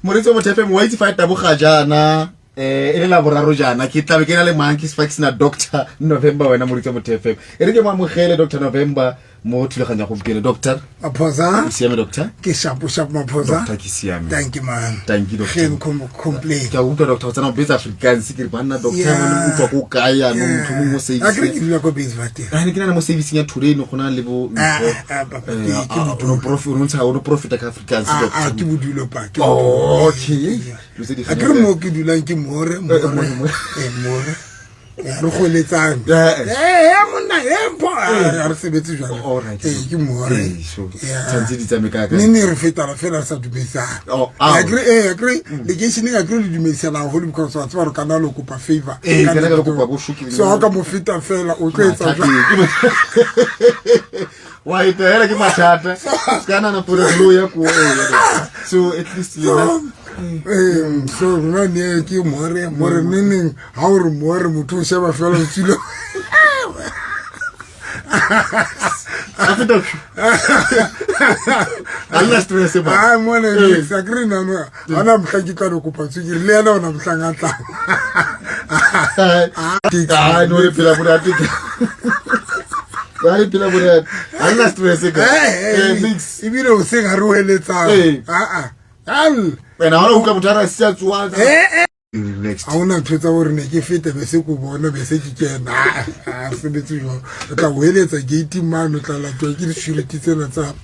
Moritse mo TFM wa itse fa ta boga jana e le la boraro jana ke tlabe ke na le Monkeys Fax na Dr. November wena Moritse mo TFM e re ke mo amogele Dr. November mo thulaganya go bukele Doctor Maphosa siame Doctor ke sharp Maphosa Doctor ke siame thank you man thank you Doctor complete ke utlwa Doctor tsana base Africans ke bana Doctor mo utlwa go kaya no motho mo mo service akere ke dula go base vate ne ke na mo service ya Touré no gona le bo ke no profit no ntsha no profit ka Africans Doctor ke bodulo pa ke okay akere mo ke dulang ke more re go letsang monna mpo re sebetse jwalo ke more tshantse di tsameka ka nne re fetala fela sa dumetsana agree le ke sine agree le dumetsana go because wa tswa re kana lo kopa favor kana ka lo kopa go shuki so ka mo feta fela o tletsa wa itela ke mathata kana na pura lo ya ko so at least le so no ne ke more nene ha o re more motho o sheba fela o tsilo after Allah stress ba mona sakri na no ana mhlaki ka lo kopa tsiki le yana ona mhlanga tla no le pela burati Why pela burati Allah stress ka mix ibile o se ga re o eletsa wena ha o ka motara sia tswa next a una tshwetsa gore ne ke fete be se go bona be se ke kena a se betsi jo tla go eletsa gate mano tla la tswa ke di security tsena tsa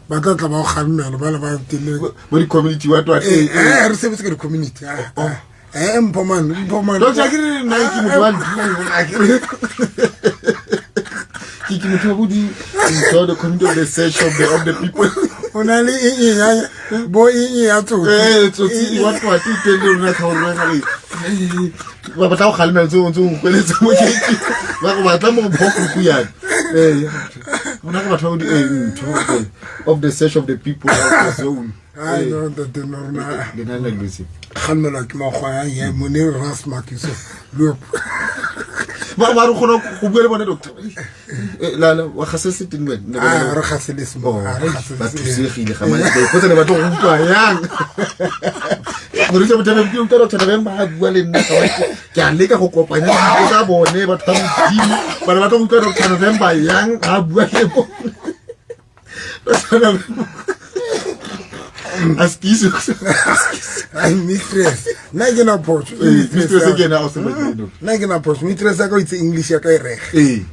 ba tla ba go ganela ba tele mo di community wa twa re se betsi ke di community mpoman Doctor ke re na ke motho wa ki motho wa di so the community of the search of the people ona le ya bo ya tsotsi what ti tende rena ka rena le ba batla go khalema ntse go kweletsa mo keke ba go batla mo boko ku yana ona go batla go di of the search of the people of the zone I know that the normal le na le lwetse khamela ke magwa ya mone ras makiso loop ba re gona go buele bona Doctor la wa khasese tinwe ne ba re khasele smo ba tsegile ga mane ba ipotsa le ba tlo go utlwa yang mo re tshebetsa ke utlwa Doctor November a bua le nna ke a leka go kopanya go tsa bone ba tla modimo ba le ba tlo go utlwa Doctor November yang a bua le bone Doctor November askiso ai mistress na ke na pocho mistress ke na o se batlo na ke na pocho mistress ka itse English ya ka ire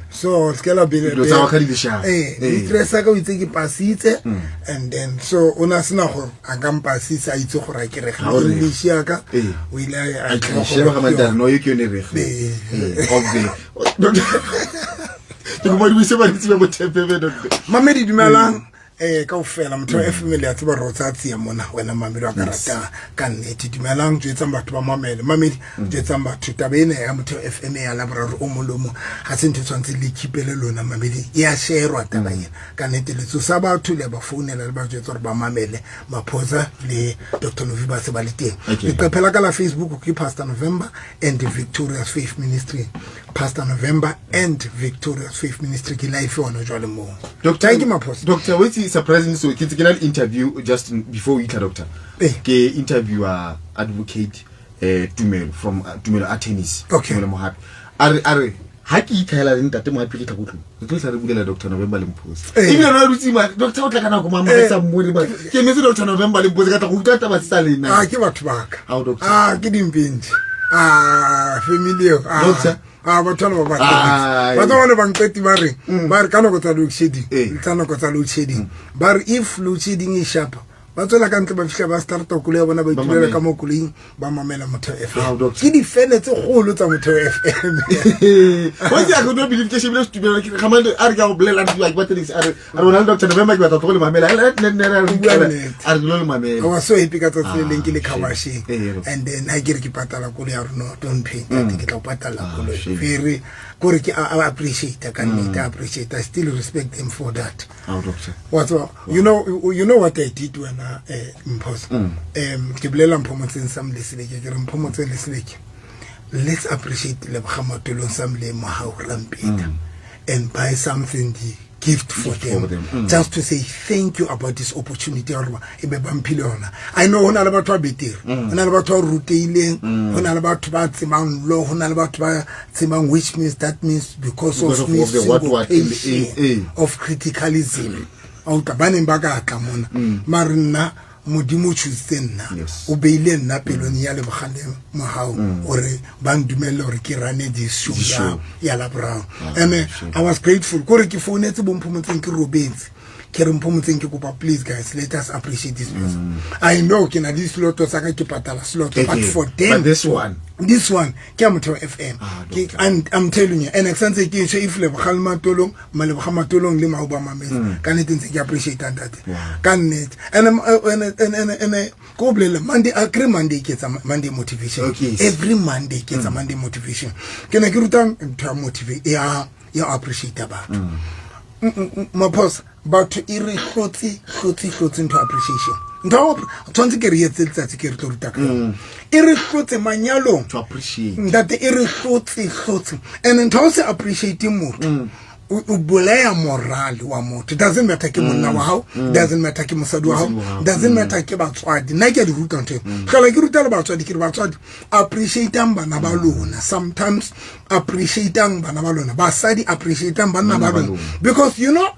so skela bile lo tsa ka di sha mistress ka itse ke pasitse and then so ona sina go a ka mpasisa itse go ra ke re English ya ka o ile a ke sheba ga mandana no yeke ne re obvi ke mo di se ba ditse ba motepebe Doctor mamedi dumelang ka o fela motho wa FM le a tseba re o tsa tsia mona wena mamedi wa karata ka nnete dumelang tsetsa batho ba mamedi tsetsa batho tabene ya motho wa FM ya la boraro o molomo ga se ntse tsantse le kipele lona mamedi ya share taba yena ka nnete le tsosa batho le ba founela le ba tsetsa re ba mamele Maphosa le Dr. November se ba le teng le qephela ka la Facebook ke Pastor November and the Victorious Faith Ministry Pastor November and Victorious Faith Ministry ke life ona jwale mo thank you Maphosa Doctor what's surprising so ke tsena interview just before we Doctor ke interviewer advocate Tumelo from Tumelo attorneys Tumelo Mohapi are ha ke ithaela le ntate Mohapi ke tla go tlo re tla re bulela Dr. November le Mphosa ibile no rutsi ma Doctor o tla kana go mama tsa mmori ba ke metse Dr. November le Mphosa ka tla go utlwa ba tsa lena ke batho ba ka Doctor ke dimpinti familiar Doctor batho ba batho ba nketi ba re kana go tsa load shedding tsana go tsa load shedding ba re if load shedding is sharp ba tsela ka ntle ba fihla ba start to kule bona ba itlele ka mo kuling ba mamela motho FM ke di fene tse golo tsa motho FM wa ya go no believe ke shebile studio ke ga mane a re ka go blela di like batteries are bona Dr. November ke batla go le mamela a re lo le mamela wa so happy ka tsela leng ke le kawashi and then I get ke patala kule ya no don't pay ke tla patala kule very gore ke appreciate ka nnete appreciate I still respect them for that Doctor what you know what I did when Mphosa ke bolela Mphomotseng sam le seleke ke re Mphomotseng le seleke let's appreciate le bagamatolong sam le mo ha o rampeta and buy something gift for them. Just to say thank you about this opportunity. I know hona le batho ba betere, hona le batho ba ruteileng, hona le batho ba tsemang law, hona le batho ba tsemang, which means that means because of what of criticalism. Auta baneng ba ka tla mona marina modimo choose nna o beile nna pelong ya lebogale mo hao ore ba ndumelle hore ke rane this show ya la Brown. And I was grateful gore ke phonetse bomphomotseng ke robetse ke re mphomotseng ke kopa please guys let us appreciate this person. I know ke na di sloto sa ka ke patala sloto but for them this one ke Motheo FM and I'm telling you and exense ke ntshe if lebogale matolong maleboga matolong le mauba mametse ka nete ntse ke appreciate that ka nete and go blela Monday every Monday ke tsa Monday motivation every Monday ke tsa Monday motivation ke ne ke ruta to motivate ya appreciate about mapos but iri hlotsi into appreciation ndo tshwantse ke re yetse letsatsi ke re tlo ruta ka iri hlotse manyalo to appreciate that iri hlotsi and ntho se appreciate motho u bolaya moral wa motho. Doesn't matter ke monna wa hao, doesn't matter ke mosadi wa hao, doesn't matter ke batswadi nna ke di ruta ntho kala ke ruta le batswadi ke re batswadi appreciateang bana ba lona, sometimes appreciateang bana ba lona, basadi appreciateang bana ba lona, because you know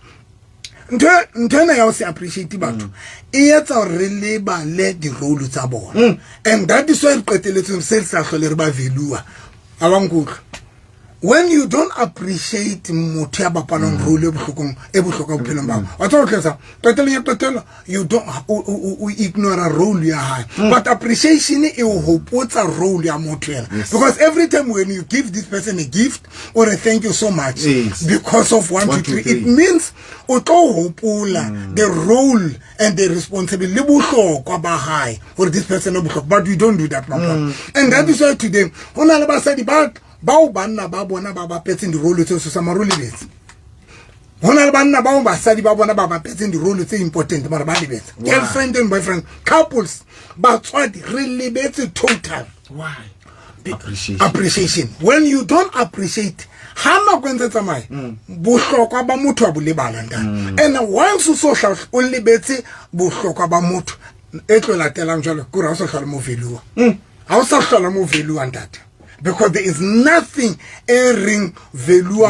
ntwana ya o se appreciate batho e etsa re le ba le di role tsa bona and that is why re qeteletse se sa hlole re ba value abangukho. When you don't appreciate motho ya bapalong role e bohlokwa bophelong ba wa tlo tlesa qeteleng you don't ignore a role ya hae but appreciation e o hopotsa role ya motho ena because every time when you give this person a gift or a thank you so much because of 1 2 3 it means o tlo hopola the role and the responsibility le bohlokwa ba hae for this person but you don't do that and that is why today hona le basadi bao banna ba bona ba bapetseng di role tse sa marole betse hona le banna bao basadi ba bona ba bapetseng di role tse important mara ba lebetse girlfriend and boyfriend couples batswadi re lebetse total. Why? Appreciation. When you don't appreciate hana kwentse tsamaya bohlokwa ba motho a bolebala nta and once so o lebetse bohlokwa ba motho e tlo latelang jalo kura o sa hlala mo velua ha o sa hlala mo velua ntate because there is nothing airing value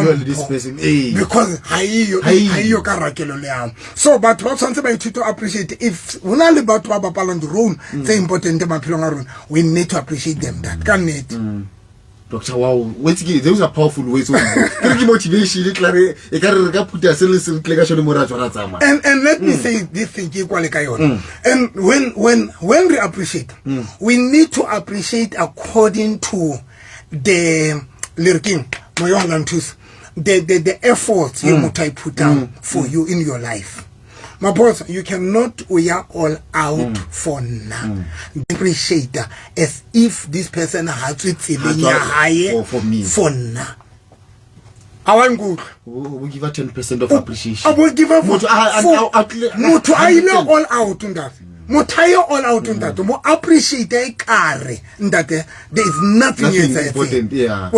because hayo ka rakelo le am so but ba tshwantse ba ithuto appreciate if hona le batho ba bapalang di role tse important ba philong a rona we need to appreciate them that can it. Dr. Wow, those are powerful ways of motivation. And let me say this thing and when we appreciate we need to appreciate according to the the efforts you might put down for you in your life. My boss, you cannot we are all out for now. Appreciate as if this person has it higher for me for now. I want good. We'll give her 10% of appreciation. I will give her all out on that. Motayo all out on that. More appreciate that there is nothing important. Yeah.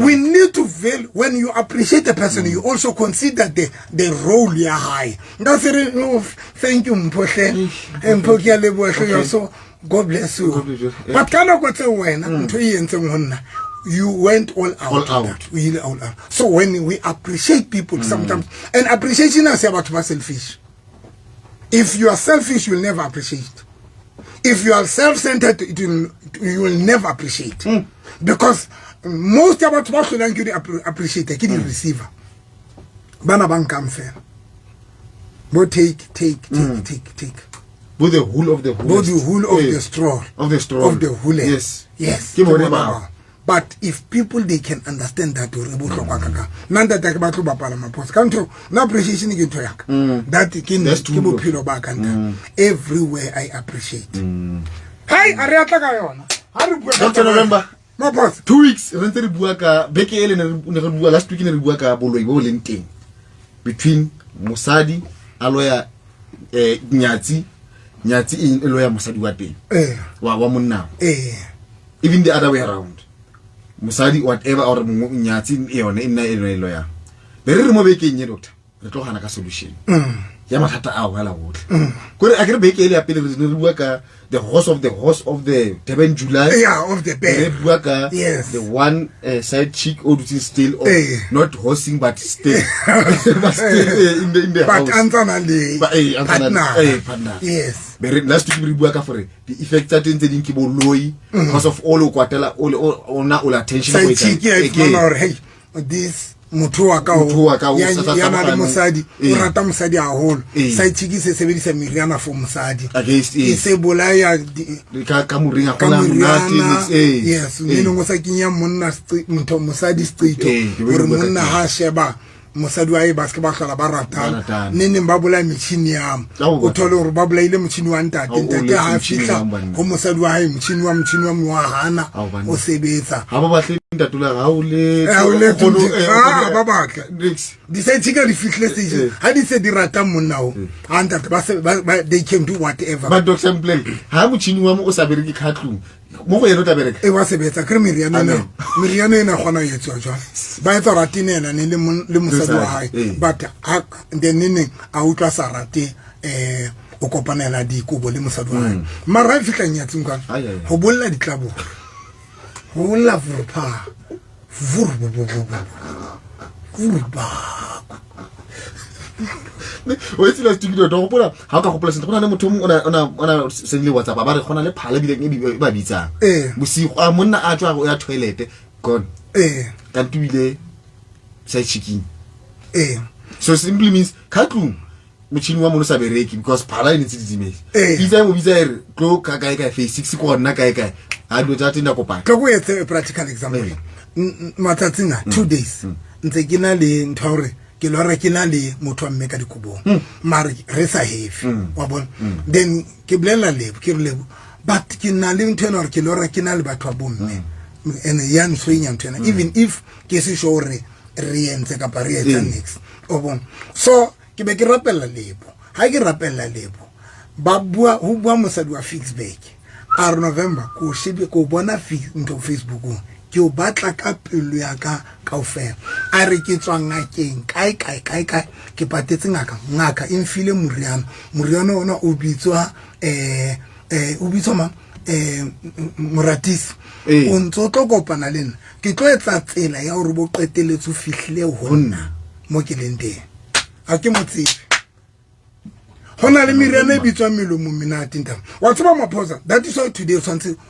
We need to value when you appreciate a person, you also consider the role you are high. That's it. Oh, thank you, Mposhe. And Pokia so God bless you. But can I go to when you went all out. Really all out. So when we appreciate people sometimes, and appreciation is about to be selfish. If you are selfish, you will never appreciate. If you are self-centered, you will never appreciate. Because most about what you appreciate, the receiver. Bana bank come fair. But take. Both the whole of the whole. Both the whole of the straw. Of the straw. Of the whole. Yes. Yes. But if people they can understand that nanda ta ba tlo bapala mapost kanto na appreciation ke ntho yaka that kin ke bophelo ba kanta everywhere I appreciate. Hai a re atla ka yona ha re bua ka November mapost 2 weeks re ntse re bua ka beke ele ne re bua last week ne re bua ka boloi bo leng teng between mosadi a loya nyatsi in loya mosadi wa teng wa monna even the other way around. Musadi whatever or nyatsi yone inna lawyer. Be re mo bekeng ye doctor. re tlo gana ka solution ya mathata a o hala botle kore a ke re beke ile ya pele re bua ka the horse of the Durban July of the bear re bua ka the one side chick o dutse still or not horsing but still but still in the house but ansana le partner yes but last week re bua ka for the effects that tse ding ke boloi because of all o kwatela all attention go it hey this motho wa ka ya na le mosadi o rata mosadi a holo sa itshiki se sebedisa miriana for mosadi e se bolaya ka moringa kona monate yes nino go sa kinya monna motho mosadi straight gore monna ha sheba mosadi wa e baske ba hlola ba ratana nene ba bola metšhini ya o thole gore ba bolaile motšhini wa ntate ha fitla go mosadi wa hae motšhini wa mwa hana o sebetsa ha ba batle ntatula ga o le ba batla di sa tshika di fitlhe stage ha di se di rata monna o ha ntate ba they can do whatever but Dr. Mplel ha motšhini wa mo o sa bereke khatlung mo go yena tla bereka e wa sebetsa kre miriana ena gona yetswa jwa ba etsa ratine ena ne le mosadi wa hae but then nene a utlwa sa rate o kopanela dikobo le mosadi wa hae mara e fitla nyatseng ka go bolla ditlabo go bolla vurpa o itse la studio do gopola ha o ka gopola sentse go na le motho ona sendile WhatsApp ba re gona le phala bileng e ba bitsang bosigo a monna a tswa ya toilet gone ka tubile sa chicken so simply means khatlung motšhini wa mono sa bereki because phala e ntse ditsimetse bitsa mo bitsa ere tlo ka kae face 6 go nna kae ha do tsa tenda kopana ka go etse a practical example matsatsing 2 days ntse ke na le nthore ke lora ke na le motho wa mme ka dikobong mare re sa heavy wa bona then ke blela lebo ke lebo but ke na le ntho ena ke lora ke na le batho ba bomme ene ya ntshwenya ntho ena even if ke se sure re entse ka pa re etsa next o bona so ke be ke rapella lebo ha ke rapella lebo ba bua ho bua mosadi wa Fixback a November ko shebe ko bona ntho Facebook ke o batla ka pelo ya ka ofela a re ke tswa ngakeng kae ke patetse ngaka e mfile moriana ona o bitswa Moratisi o ntso tlo kopana le nna ke tlo etsa tsela ya gore bo qeteletse o fihlile ho nna mo ke leng teng a ke motsebe hona le miriana e bitswa melomo minate ntaba wa tseba maphosa that is why today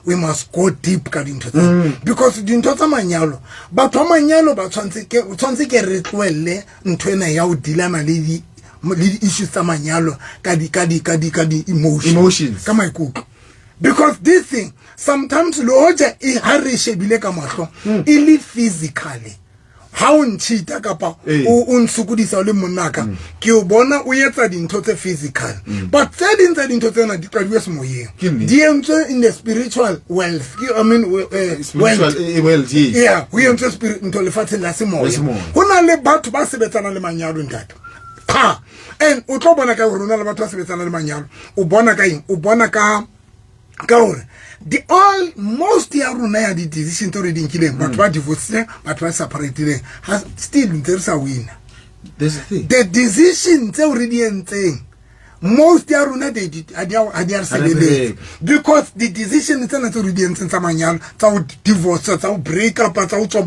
we must go deep ka dintho because dintho tsa manyalo batho ba manyalo ba tshwantse ke re tlwelle ntho ena ya o dilana le di issues tsa manyalo ka di emotions ka maikutlo because this thing sometimes loja e ha re shebile ka mahlo e physically ha o ntshita kapa o nsukudisa le monaka ke o bona o etsa dintho tse physical but tse dintho tsena di qadiwe semoyeng di entswe in the spiritual wealth I mean spiritual wealth yeah we entswe spirit ntho lefatshe la semoya hona le batho ba sebetsana le manyalo ntate and o tlo bona ka gore hona le batho ba sebetsana le manyalo o bona ka eng o bona ka gore most ya runa ya di decision to reading kileng batho ba divorce batho ba separated still ntse re sa win the decision tse o re di entseng most ya runa they are celebrate because the decision tsena tse o re di entseng tsa manyalo tsa o divorce tsa o break up tsa o tswa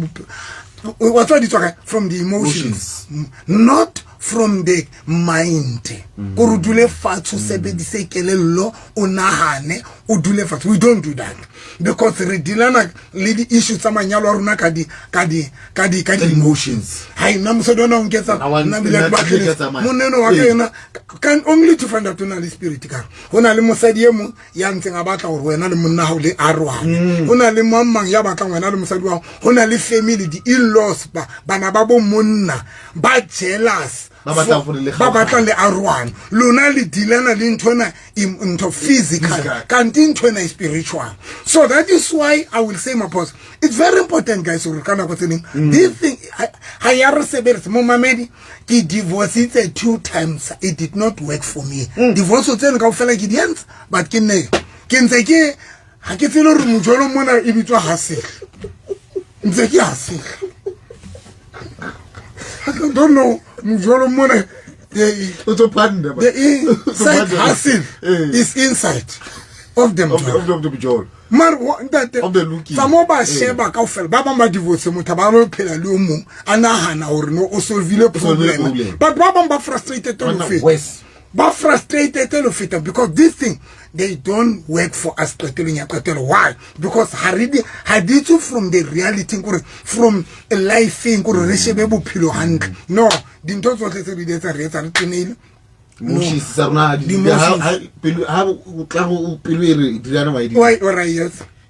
what's what it's from the emotions not from the mind go dule fatsho sebedise kelello o nahane o dule fatsho we don't do that because re dilana le di issues tsa manyalo a rona ka di emotions hai na mosodona o nketsa na bile ba tletse moneno wa kena can only to find out na le spirit ka hona le mosadi emo ya ntseng a batla gore wena le monna ha o le arwane hona le mamang ya batla wena le mosadi wa hona le family di in-laws bana ba bo monna ba jealous ba batla le arwane lona le dilana le ntona into physical kanti ntona spiritual. So that is why I will say my post it's very important guys to kana go tsening this thing ha ya re sebetsa mo mamedi ke divorce it 2 times it did not work for me divorce tsene ka ofela ke dients but ke ntse ke ha ke tselo re mojolo mona e bitswa hase ntse ke hase I don't know mjolo mona the inside hustle is inside of them of the John. Mar ntate Of the looking. Samo ba sheba kaofela ba ba divorce motho ba lo phela le o mong anahana hore no o solvile problem but ba ba frustrated to West. But frustrated because this thing they don't work for us. Why? Because hadithu from the reality, from a life thing, no, the thoughts what they say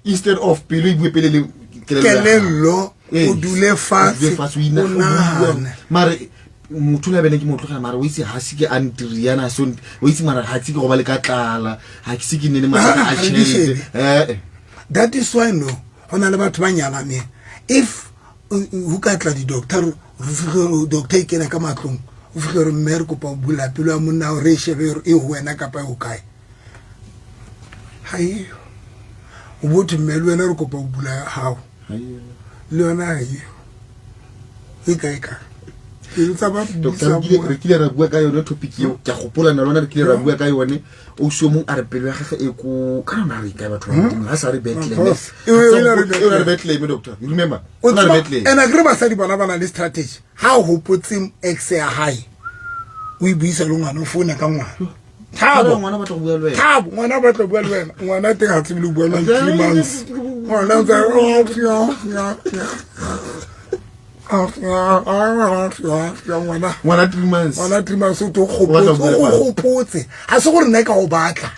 instead of mutula bene ke motloga mara o itse ha se ke antriana so o itse mara ha se ke go ba le ka tlala ha ke se ke nene mara a tshele that is why no hona le batho ba nyalane if who ka tla di doctor doctor ke na ka matlong o figure mer ko pa bula pelo a monna o re shebe e ho wena ka pa o kae hai o botho mmelo wena re ko pa bula hao le yona hai e kae ka Doctor re kile ra bua ka yone topic eo ke gopola na lona re kile ra bua ka yone o sho mong a re pelo ya gagwe e ko kana re ka batho ba ha sa re betle e re betle doctor you remember ona re betle and agree ba sa di bona bana le strategy how ho putsing ex ya high we buisa lo ngwana o fona ka ngwana thabo ngwana ba tlo bua le wena thabo ngwana ba tlo bua le wena ngwana te ga tsebile bua le 3 months ngwana tsa ngwana 3 months o to gopotse a se gore nna ka o batla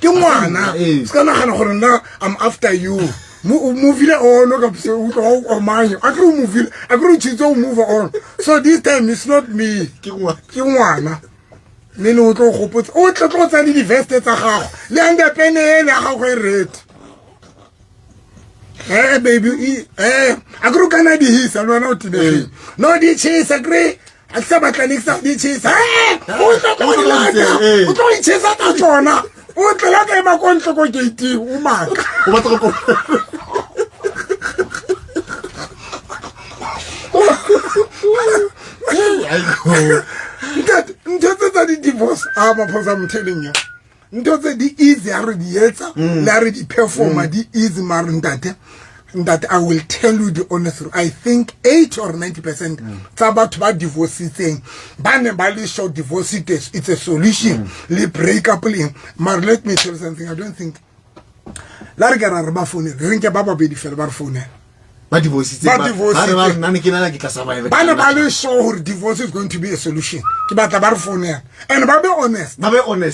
ke ngwana se kana gana gore nna I'm after you movile on ka se o manye a tlo movile a tlo tshitso move on so this time it's not me ke ngwana le no tlo gopotse o tlo tsa di veste tsa gago le ande pene le gago e red baby agro kana di hisa lona o tine no di chase agree a tsa batla next di chase o tlo chase ta tsona o tla ka ema kontlo ko gate o maka o batla go Ntotse di divorce I'm telling you ntotse di easy are di etsa le are di performer di easy mar ntate that I will tell you the honest truth. I think 8 or 90% tsa batho ba divorcing ba ne ba le short divorce it's a solution le break up le mar let me tell you something I don't think la re ga re ba phone re nke ba ba be di fela ba re phone ba divorce ba nna ke nana ke tla survive ba ne ba le sure divorce is going to be a solution ke batla ba re phone and ba be honest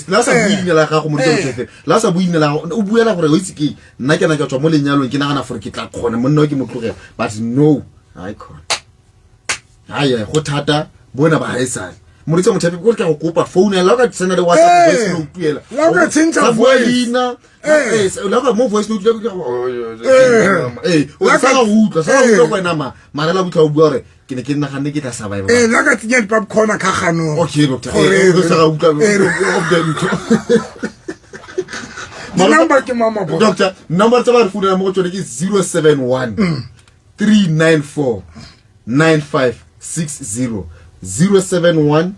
la sa buinela ga go mo tsotlete la sa buinela o buela gore o itse ke nna ke na ke tswa mo lenyalong ke nagana gore ke tla khona monna ke motlogela but no I can't haya go thata bona ba haisa moritse mothapi go ka go kopa phone ya la ka tsena le WhatsApp voice note tuela la ka tsentsha voice la ka mo voice note o sa ga utla wena mara la butla o bua re ke ne ke nna ganne ke tla survive la ka tsenya dipap khona ka gano okay doctor o sa ga utla of them number ke mama bo doctor number tsa ba re phone mo tsone ke 071 394 9560 071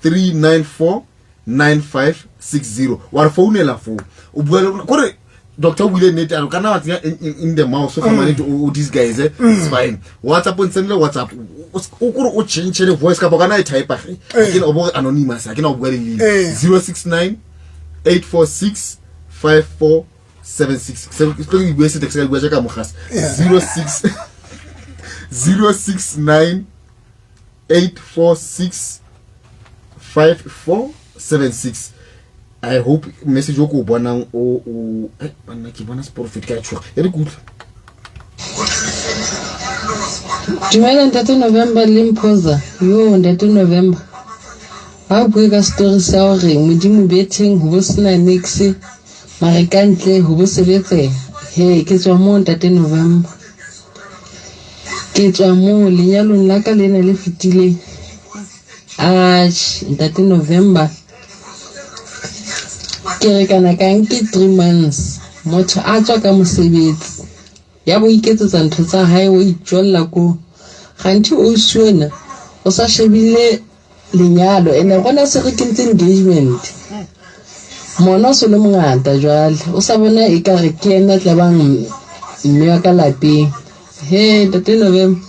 394 9560 wa phone la fo o bua kore Dr. William net alo kana watsi in the mouth so come on these guys it's fine WhatsApp on send WhatsApp o kore o change the voice ka bokana e type ke no bo anonymous ke no bua le 069 846 5476 so ke go bua se text ka bua ka mogasa 069 846 5476 I hope message o go bonang o bana ke bona profit ka tsho e re kutla Dumela ntate November Limpoza yo ntate November ba bua ka story sa hore modimo betting ho sena nix mare kantle ho bo sebetse he ke tswa mo ntate November ke tswa mo lenyalong la ka lena le fitile ntate November ke re kana ka nke 3 months motho a tswa ka mosebetsi ya bo iketsetsa ntho tsa hae o itjolla ko ganti o suena o sa shebile lenyalo ene gona se re kentse engagement mona se le mongata jwale o sa bona e ka re ke ena tla bang mme wa ka lapeng he tate November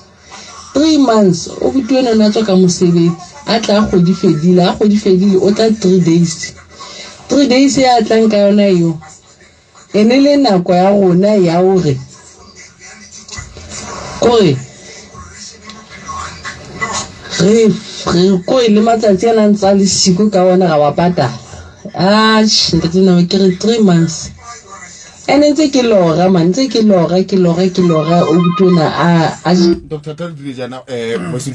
3 months o butwe nna tswa ka mosebetsi a tla go di fedile o tla 3 days ya tlang ka yona yo ene le nako ya rona ya hore kore re ko ile matsatsi ana ntsa le siko ka wona ga wa patala ntate no ke re 3 months ene ntse ke lora man ntse ke lora o butona a Dr. Tadile jana mo se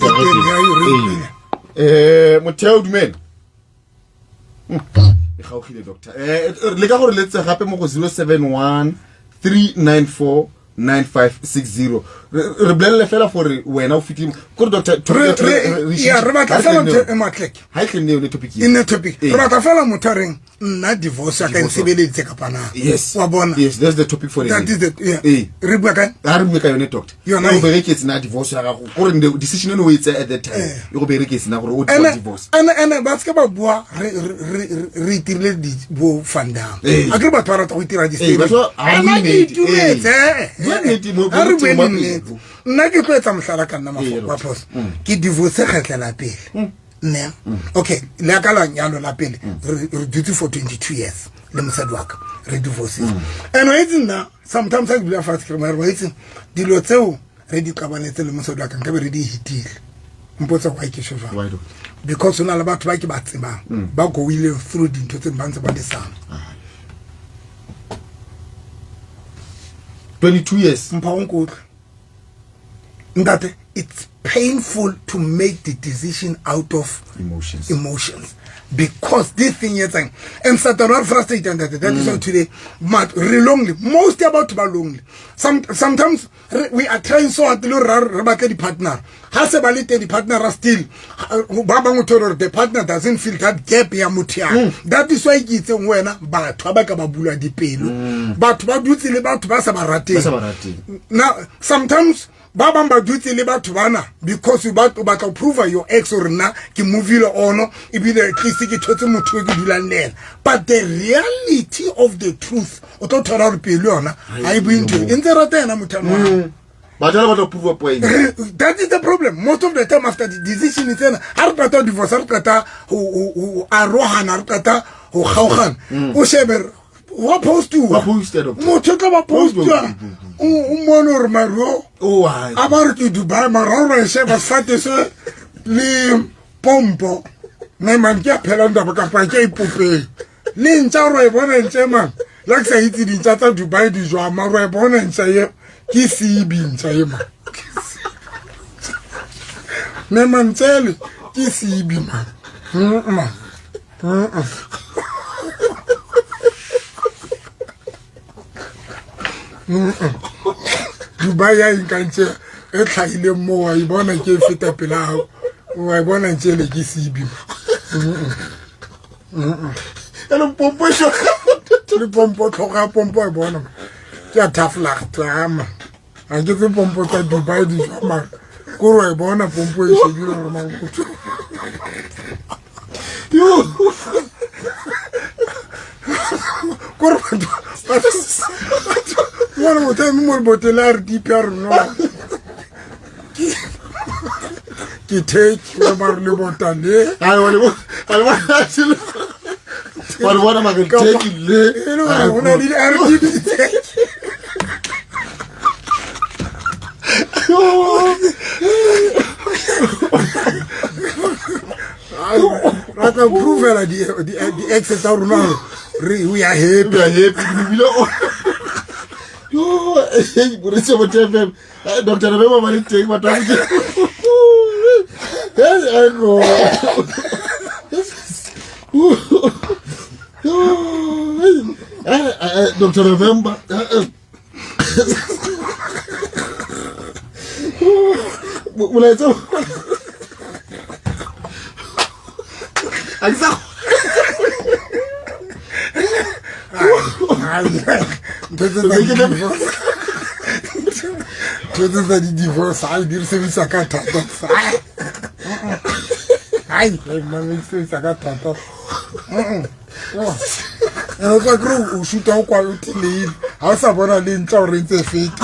motheo dumela e gaogile doctor le ka gore letse gape mo go 071 394 9560 re blelle fela gore wena o fitile go Dr. ya re batla fela motho matlek ha ke ne topic in the topic re batla fela motareng nna divorce ka nsebeletse ka pana yes wa bona yes that's the topic for that is the re bua ka yone doctor go bereketse na divorce ya gago gore the decision no wait at that time go bereketse na gore o divorce ana ba ska ba bua re itirele di bo fandang a ke ba tsara go itira di nna ke tloetsa mohlala ka nna mafoko wa phoso ke divorce kgetlela pele ne okay le ka la nyalo la pele re dutse for 22 years le mosadi wa ka re divorce and it's na sometimes I believe fast criminal wait dilo tseo re di kabanetse le mosadi wa ka nka be re di hitile mpotsa kwa ke sho jwa because ona le batho ba ke ba tsebang ba go ile through dinto tse ba ntse ba di sana 22 years Ngate, it's painful to make the decision out of emotions because this thing is saying and Satan frustrated that is why today but lonely most about to be lonely sometimes we are trying so hard to rebate the partner has a the partner are still the partner doesn't feel that gap ya mutia that is why it's when batho ba ka ba bula dipelo batho ba dutse le batho ba sa ba rateng now sometimes Baba mba duty le batho bana because you batho ba tla prove your ex or na ke movile ono e bi le tlise ke thotse motho ke dulanela but the reality of the truth o tlo thola re pele yona I been to ntse rata ena mothano ba tla ba tla prove point that is the problem most of the time after the decision is then har pata divorce har pata o arohana har pata o khaogan o sheber what post to motho tla ba post o monor maro oh ai abar ke Dubai mararo se ba fate se le pompo na man ke phela ndaba ka pa ke ipope le ntsa ro e bona ntse man la sa itse di tsa Dubai di jwa maro e bona ntsa ye ke sibi ntsa ye man ne man tsele ke sibi man Dubai ya inkantse e tlhaile mo wa ibona ke feta pela wa ibona ntse le ke sibi elo pompo sho le pompo tlhoga pompo e bona ke a tafla tlama a ke pompo tsa Dubai di jama ko ro e bona pompo e shebile re mang go yo ko ro One more time, more botelar deeper no. Ki take mar le botale. I want actually. What am I going to take le? I want to need RDP take. I can prove the excess of we are happy. Yo, Burisa Motem, Dr. November Malik take my time. Yes, I know. Dr. November. Will I tell? Divorce, I did service a cat. ai mama se sa ka thata o ka kro o shuta o kwa o tile ha o sa bona le ntla o rentse fake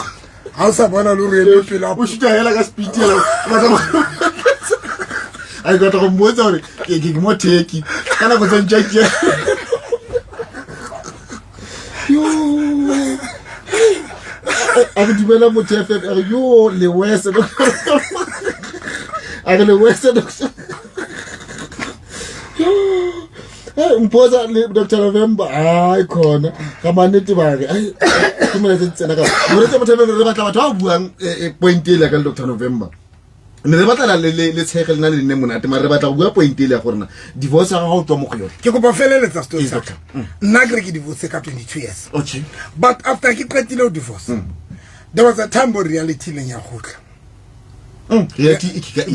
ha o sa bona lo re le pela o shuta hela ka speed yela I got a mo tsore ke mo teki kana go tsentja ke yo a ke dibela mo TFF yo le wese a le wese mpoza le Dr. November ai khona ka manete ba ke ai ke mo le tsena ka mo re tse re batla batho ba buang point ile ka Dr. November ne re batla le tshegele na le nne monate mara re batla go bua point ile ya gore divorce ga go tswa mo go yone ke go ba feleletsa story sa nna ke divorce ka 22 years okay but after ke qetile divorce there was a time where reality le nya gotla reality ikika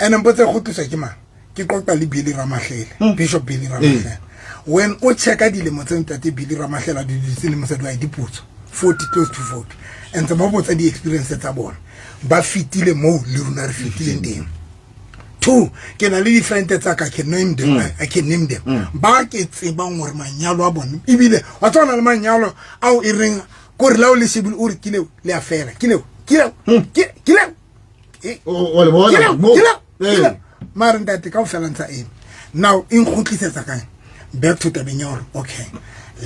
and mbotse go tlosa ke mang ke qoqa le Billy Ramahlele Bishop Billy Ramahlele when o checka dile mo tseng tate Billy Ramahlele di ditsile mo sedwa diputso 40 close to 40 and the mo botsa di experience tsa bona ba fitile mo le runa re fitile ndeng 2 ke na le different tsa ka ke name them I can name them ba ke tseba ngore manyalo a bona ibile wa tsona le manyalo au e reng ko re la o le shebile o re kile le afela kile o le bona mo mara ntate ka o fela ntsa eng now in khutlisetsa kae back to the benyoro okay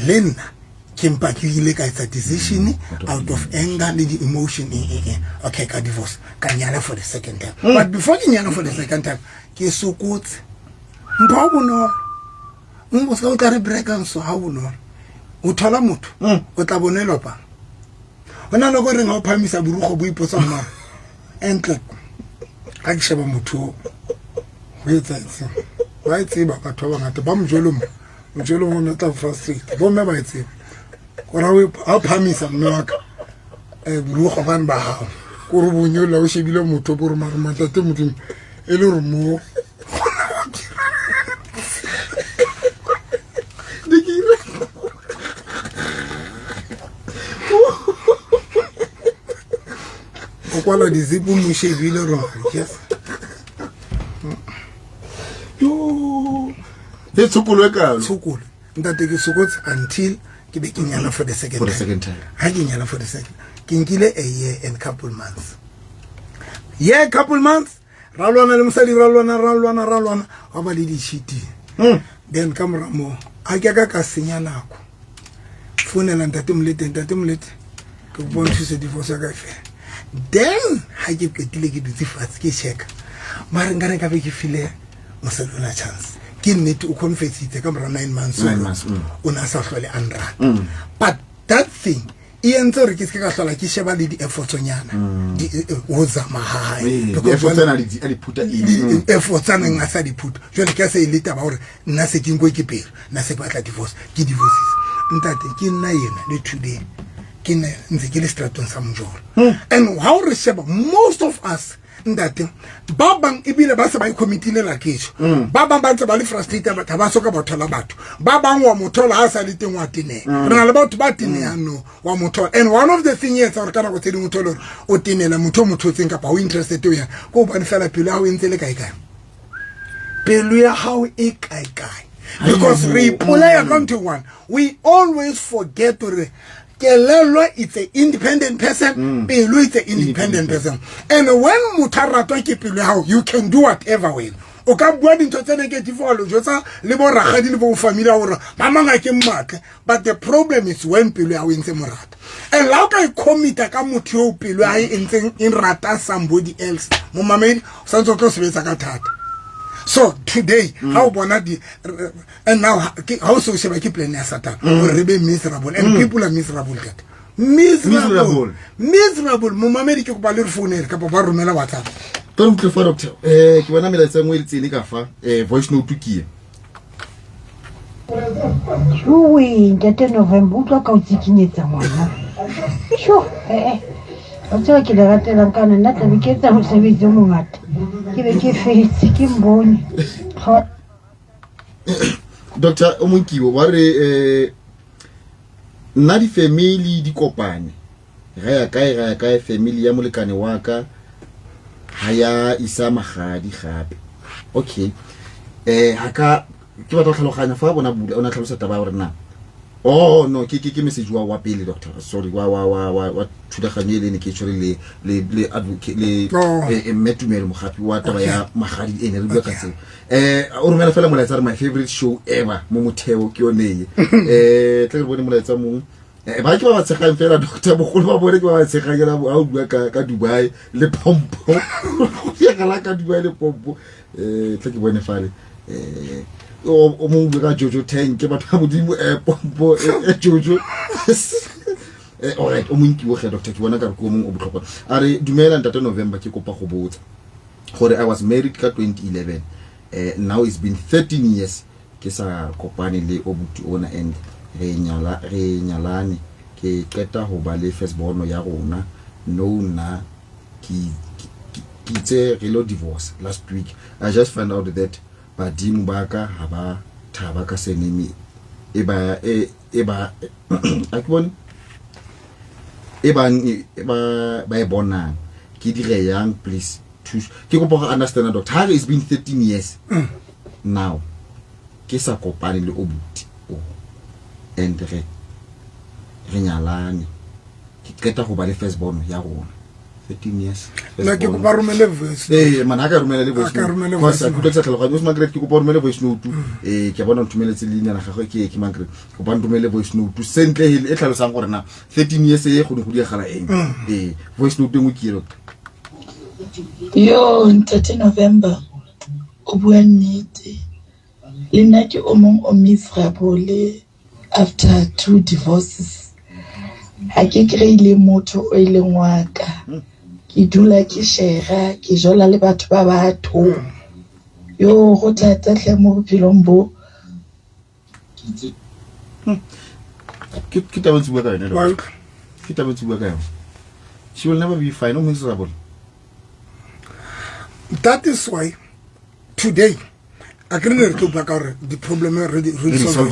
lenna ke mpa ke ile ka etsa decision out of anger le the emotion okay ka divorce ka nyala for the second time but before ke nyala for the second time ke sukutse mpa bono mo sa o tla re break and so ha bono o thola motho o tla bonelo pa ona lo go re nga o phamisa burugo bo ipotsa mara entle a ke sheba motho o etsa ntse ba tseba batho ba ngata ba mjolo mo nata frustrate bo me ba tseba kora o a phamisa mme wa ka burugo ban ba ha go re bonyola o shebile motho bo re mara matate motho e le re mo o kwala dizipu mo shebile ro yes yo le tsukolo ka tsukolo ntate ke sukotse until ke be ke nyala for the second time ha ke nyala for the second ke nkile a year and couple months ralwana le mosadi ralwana wa ba le di shiti then ka moramo a ke ka senya nako fonela ntate molete ke bona se divorce ka fe then ha ke qetile ke ditse fatshe ke check mara ngare ka be ke file mosadi ona chance ke nnete o confessitse ka mora 9 months o na sa hlole andra but that thing e entse re ke se ka hlola ke sheba le di efforts onyana di o zama hae efforts ana di puta efforts ana nga sa di puta jole ke se ile taba hore nna se ke ngo ke pele na se batla divorce ke divorces ntate ke nna yena le today ke nna ntse ke le stratong sa mjolo and how re sheba most of us ndate ba bang ebile ba se ba committee la ketso ba bang ba ntse ba le frustrated ba ba soka bathola batho ba bang wa mothola ha sa le teng wa tene re na le batho ba tene ano wa mothola and one of the things is or kana go tedi mothola o tenela motho tseng ka pa o interested o ya go ba fela pelo ha o ntse le kae pelo ya how e kae because we play account to one we always forget to Kelelo is an independent person, Pelu is an independent person. And when Mutarato Kipilao, you can do whatever way. Oka bua into the negative all josa libo rahadi libo familia ora mamanga ke mat but the problem is when Pelu are in semurat. And lauka komita ka motho o Pelu ai in rata somebody else. Mo mamedi sanzo tlo sebetsa ka thata. So today, how bonadi and now how so sheba ke plan ya Satan or be miserable and people are miserable that miserable mo mamedi ke go ba le phone ka ba romela WhatsApp don't prefer doctor ke bona mela tsa mo ile tsene ka fa voice note kie Chui ngate November utwa ka utsikinyetsa ngwana sho o tswa ke le ratela kana nna tla ke tsa mosebetsi mo ngata ke be ke fetse ke mbone Dr. Omunkiwo wa re nna di family di kopane ga ya kae family ya molekane wa ka ha ya isa magadi gape okay haka ke batla tlhaloganya fa bona bula ona tlhalosa taba gore na oh no ke message wa pele doctor sorry wa thudaganye le ne ke tshwere le advocate le metumelo mogapi wa taba ya magadi ene re bua ka tsela o romela fela molaetsa re my favorite show ever mo motheo ke yone tle re bone molaetsa mo ba ke ba tsegang fela doctor bogolo ba bone ke ba tseganyela a o bua ka Dubai le pompo ya kala ka Dubai le pompo tle ke bone fale o mo bua ka Jojo Tank ke batho ba modimo pompo Jojo alright o mo nki bo ge doctor ke bona ka re ko mo o botlhokwa a re dumela ntate November ke kopa go botsa gore I was married ka 2011 now it's been 13 years ke sa kopane le obuti ona and re nyalane ke qeta ho ba le firstborn ya rona no na ki tse re lo divorce last week. I just found out that badimo ba ka ha ba thaba ka senemi e ba akibone e ba e bonang ke dire yang please to ke go go understand doctor how it's been 13 years now ke sa kopane le obuti and re nyalane ke qeta go ba le firstborn ya rona 13 years na ke go ba romele voice mana ka romela le voice because a kutlwa tlhaloganyo se Margaret ke go ba romele voice note ke bona ntumeletse leina la gagwe ke Margaret go ba ntumele voice note sentle e tlhalosang gore na 13 years e go di gala eng voice note ngwe ke yo ntate November o bua nnete le nna ke o mong o miserable after 2 divorces. Ha ke kreile motho o ileng wa ka ke dula ke shera ke jola le batho ba batho yo go tata tle mo bophelong bo ke taba tsuba ka yona ke taba tsuba ka yona she will never be fine, miserable. That is why today I can to back out the problem already resolved.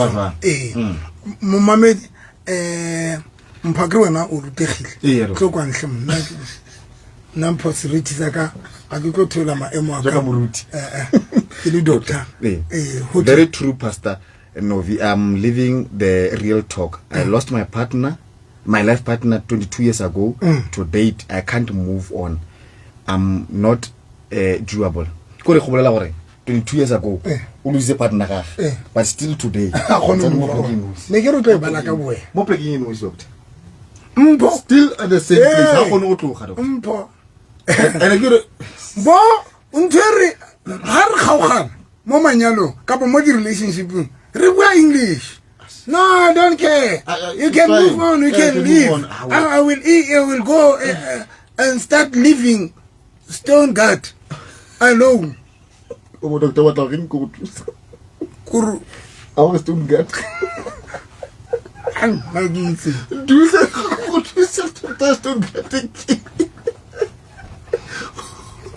Mohammed mpagre na o rutegile tlo kwa ntlem na possibility zaka akiko thola maemo aka muruti ke doctor very true pastor Novi. I'm living the real talk. I lost my partner, my life partner 22 years ago. To date I can't move on. I'm not durable. Ko re go bolela gore 22 years ago o lose partner ga but still today me ke re tlo bala ka boe mo pleking eno is doctor still at the same place ha gone o tloga doctor and ke re bo untwere har khaogan mo manyalo ka mo di relationship re bua English. No, I don't care. You can move on. You can leave. I will go and start living Stone Gut alone. Oh, doctor, what are you going to do? I was Stone Gut. I'm not going to do that. Stone Gut.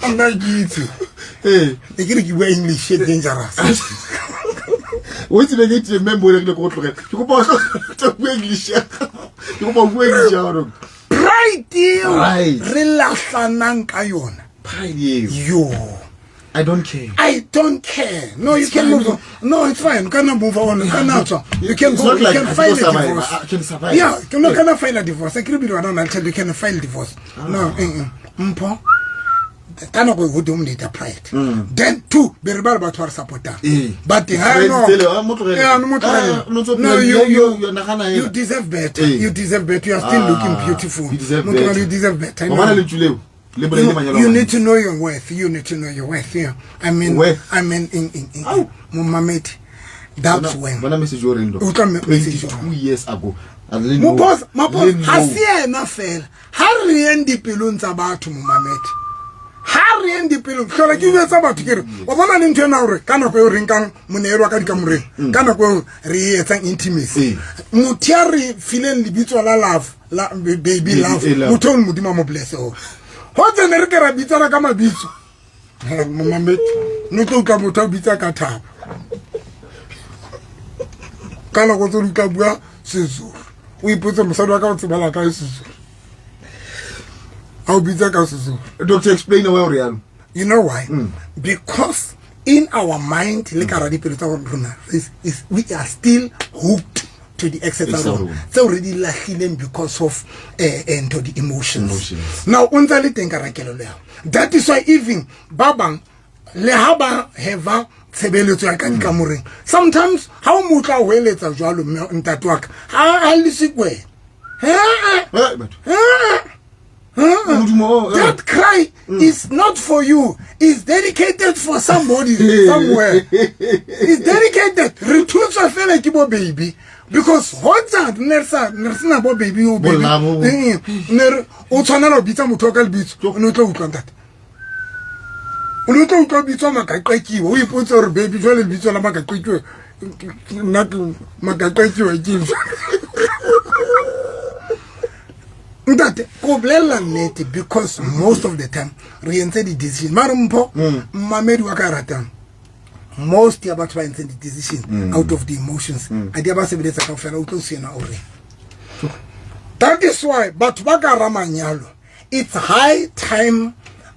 I'm not going to. Hey, they get you English shit dangerous. What did I get to remember when I go to it? You go to English. You go to English. Pride you. Right. Relaxanang kayon. Pride you. Yo. I don't care. I don't care. No, you can move on. No, it's fine. You cannot move on. You cannot. You can It's go. not You like can I file a survive. divorce. I can survive. Yeah, you cannot file a divorce. I can't be the one. I'll tell you, you can file divorce. No, mpo. Tana go go dum data pride. Then two, be rebel about our supporter. But no, you deserve better. You deserve better. You are still looking beautiful. You deserve better. You deserve better. You need to know your worth. You need to know your worth. Yeah. I mean, in Mohammed. That's when. When I message you, 22 years ago. My boss, Hasia na fail. Harry and the pilons about Mohammed. Harry and the pillow, so like you about to get one in general, cannot go ring Munero Camre, cannot go re intimacy. Mutiari feeling the bitual love, baby love, Muton Mudima bless. What the Nerka Bitara Gama Beach? Mamma, no Kamuta Bitaka. Cannot go to Cabua, Suzu. We put some Sadaka to Malaka Suzu. I'll be Suzu. Doctor, explain why real. You know why? Because in our mind le ka ra dipelo tsa rona we are still hooked to the excess so already lahlileng because of into the emotions. Now unza le teng ka rakelo le that is why even babang le ha ba have tshebeletso ya ka dikamoreng sometimes how mutla o eletsa jwalo ntate wa ka ha le sikwe that cry is not for you. It's dedicated for somebody somewhere. It's dedicated. Returns are feel like your baby. Because what's that? Nersa bo baby o baby. Ner o tsana lo bitsa motho ka lebitso. O no tlo utlwa ntate. O no tlo utlwa bitso makaqekiwe. O ipotsa re baby jwale lebitso la makaqekiwe. Nna makaqekiwe ke. That because most of the time re-enter the decision. Marumpo, mamedi wakarata. Most ya batho ba enter the decision out of the emotions. Adi ba se biletsa ka fela o tlo sena ore. That is why batho ba ka ramanyalo. It's high time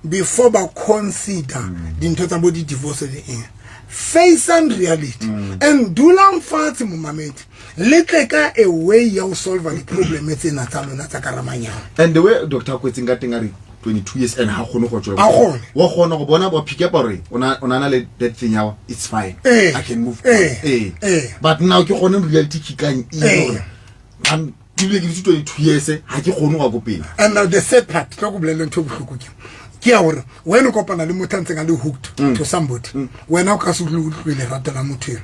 before ba consider the ntotsa bo di divorce le eng. Face and reality and dulang fati mo mamedi. Leteka a way you solve the problem it's in Natalo Natakaramanya. And the way Dr. Kwetingatingari 22 years and how kono go job. Wo kono go bona bo pick up ore ona le that thing yawa it's fine. I can move on. But now ke gone reality kikang e and you give 22 years ha ke kono ga go pele. And now the sad part tlo go bolela ntho bohloko ke. Ke a hore when o kopana le motho ntse le hooked to somebody when o ka se le ratela motho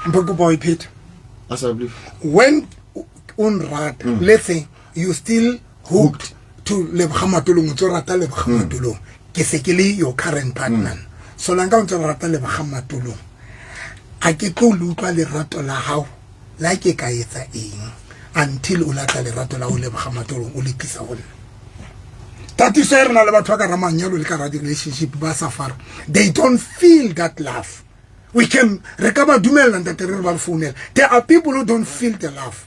mpoko boy pit. When unrat, let's say you still hooked to lebhamatolo motorata lebhamatolo kesekele your current partner. So langa untorata lebhamatolo. A ke tlo lupa le rato la hao la ke ka etsa eng until o lata le rato la o lebhamatolo o le pisa hole. Tati serna le batho ka ramanyalo le ka ra relationship ba safara. They don't feel that love. We can recover dumela that phone. There are people who don't feel the love.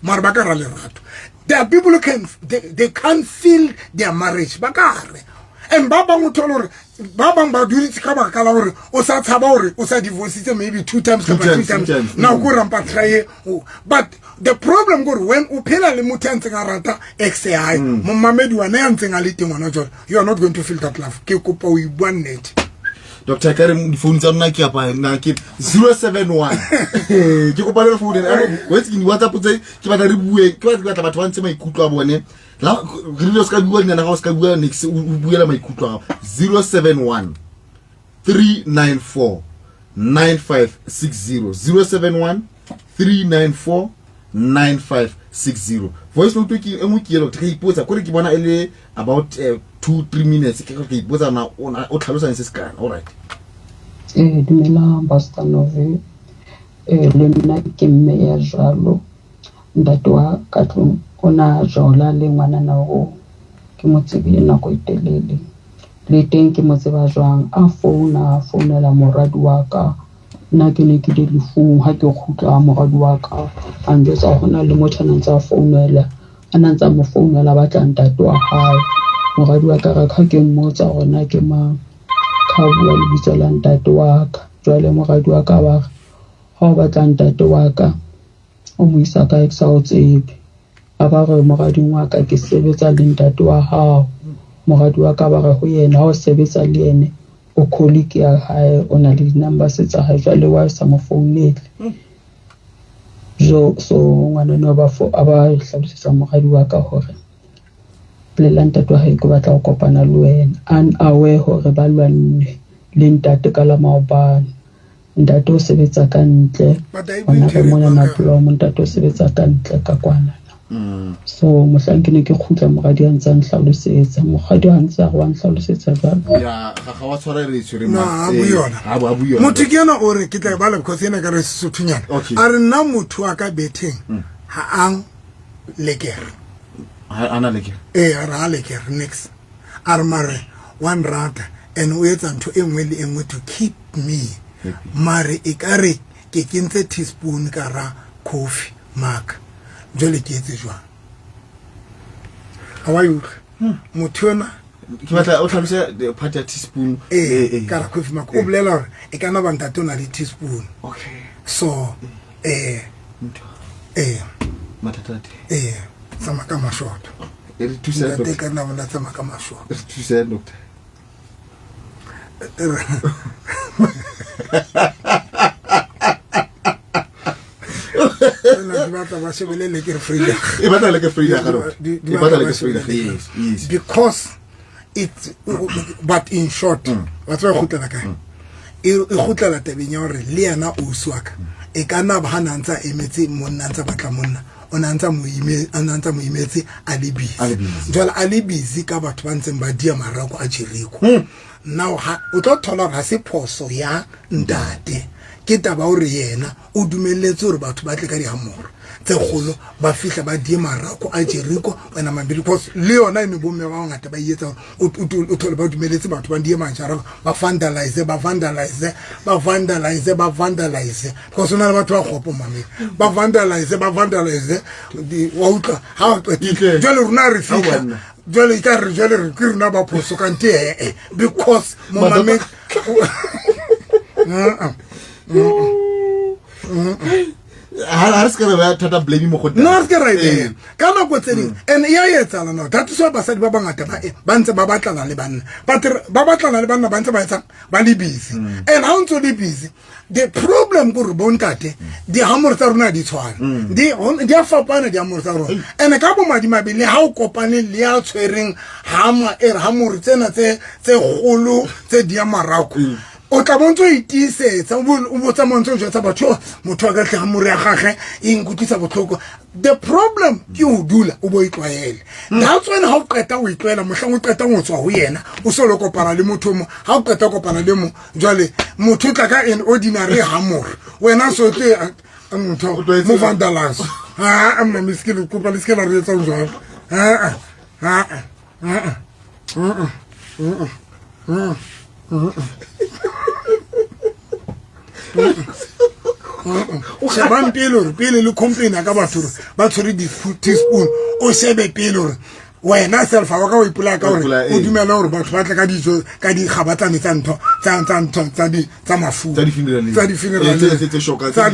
There are people who they can't feel their marriage. And Baba Mutolor Baba Baduri Kaba Kalor Osa Tabori Osa divorced maybe two times. Now go try. But the problem go when Upela Limutangarata XAI Momamedu and anything a little you are not going to feel that love. Kekupa we one net. Dr. Karim phone za nna ke apa na ke 071 ke kopa le phone ene what's in WhatsApp tse ke batla re bue ke batla batho ba ntse maikutlo a bone la re le ska bua nna ga ska bua next o buela maikutlo a 071 394 9560 071 394 9560 voice note ke e mo ke yelo ke ipotsa gore ke bona ele about 2-3 minutes ke ipotsa na o tlhalosa se ska. All right. Dumela Pastor Nove le nna ke mme ya jalo ntate wa ka tlo ona jola le ngwana na go ke mo tsebile nako e telele le teng ke mo tseba jwang a founela moradi wa ka nna ke ne ke di lefung ha ke khutla moradi wa ka a njwetsa gona le motho a ntse a founela a ntse mo founela ba tla ntate wa hae moradi wa ka ka ke mmotsa gona ke mang ka bua le bitso la ntate wa ka jwale moradi wa ka ba ha o batla ntate wa ka o mo isa ka eksa o tsebe a ba re moradi wa ka ke sebetsa le ntate wa hao moradi wa ka ba re ho yena o sebetsa le ene o colleague ya hae o na le number tsa hae jwale wa sa mo founele so ngwana no ba hlalosetsa moradi wa ka hore plela ntate wa hae ke batla go kopana le wena aware hore ba lwanne le ntate ka la maobane ntate o sebetsa ka ntle ona re mona na plo ntate o sebetsa ka ntle ka kwana so mohlang ke ne ke khutla moradi a ntse a nhlalosetsa mogadi a ntse a go nhlalosetsa jalo ya ga wa tshwara re tswere ma a buyona motho ke na ore ke tla bala because ena ka re sesothunyana a re nna motho a ka betheng ha ang lekere ana lekere a ra lekere next a re mare one rata and we etsa ntho engwe le engwe to keep me mare e kare ke kentse teaspoon ka ra coffee mark jole ke etse jwa how are you motho na ke batla o tlhalose the part ya teaspoon ka ra coffee mako o bolela hore e kana ba ntate o na le teaspoon okay so mathatati sama ka mashoto e re thusa ntate ka nna bona sama ka mashoto e re thusa doctor e batla le ke Frida yes because it's but in short what's why khutla ka e khutla tabeng ya hore le yana o swaka e kana ba hanantsa emetse monna ntsa batla monna ona ntsa moimetse alibi jwala alibi ka batho ba ntseng ba dia marako a Jeriko now o tlo thola ra se phoso ya ndate ke taba hore yena o dumelletse hore batho ba tle ka dihamoro tse kholo ba fihla ba die marako a Jeriko wena mabili because le yona e mebomme ba ngata ba yetsa o thole ba dumelletse batho ba die manjara ba vandalize because ona le batho ba khopo mame ba vandalize di wa utla ha jwale runa re fihla jwale ka re ke runa ba phoso kante because mama ha se ka ba thata blame mo go no se right kana go tsedi and ya yetsa no that is why basadi ba bangata ba ntse ba batlana le banna but ba batlana le banna ba ntse ba etsa ba le busy and how ntse le busy the problem go re bontate di hamor tsa rona di tshwana di a fapana di hamor tsa rona and ka bo madi mabele ha o kopane le ya tshwereng hama hamor tsena tse golo tse di ya marako o tla bontso itisetsa o botsa montso jo tsa batho motho a ka tle hamore ya gagwe e nkutisa botlhoko the problem ke o dula o bo itlwaele that's when ha o qeta o itlwaela mohlang o qeta o tswa ho yena o solo kopana le motho mo ha o qeta kopana le mo jwale motho tla ka an ordinary hamore wena so tle motho mo vandalance amma miskile kopa liskela re etsa jwalo o shebang pele le complain ka batho ba tshwere di teaspoon o shebe pele hore wena self wa ka o ipula ka hore o dumela hore batho ba tla ka dijo ka di kgabatsane tsa ntho tsa mafu tsa di funeral tse shoka tsa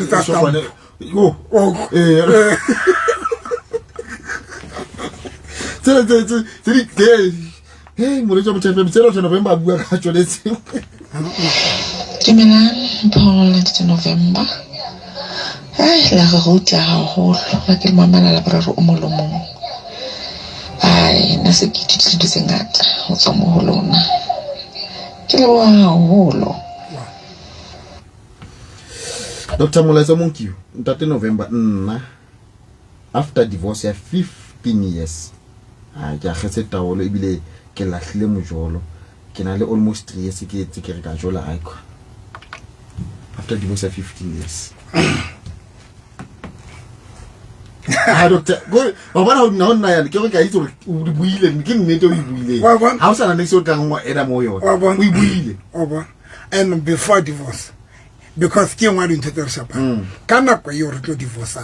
hey moretso mo tshephe tselo tsena ba bua ka tshwanetse Dumelang Paul le November la re ruta haholo la ke mamana la boraro o molomong na se ke ditse tse ngata o tswa mo ho lona ke le wa haholo Dr. Molaetsa Monkiu ntate November nna after divorce ya 15 years ke a getse taolo ebile ke lahlile mojolo ke na le almost 3 years ke re ka jola icon after divorce ya 15 years doctor go ba bona ho nna ya ke re ka itse o buile ke nnete o buile ha o sana le so ka ngwa era mo yona o buile and before divorce because ke ngwa dintho tse re shapa kana kwa yo re tlo divorce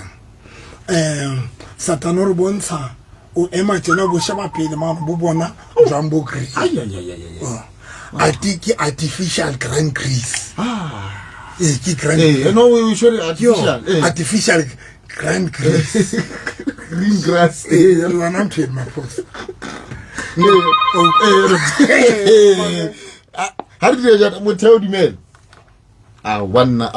satano re bontsha o ema tsena go shaba pele ma bo bona jambo grease atiki artificial grand grease ki grand no we should artificial grand grease green grass you are not in my post how did you get mo tell the man wanna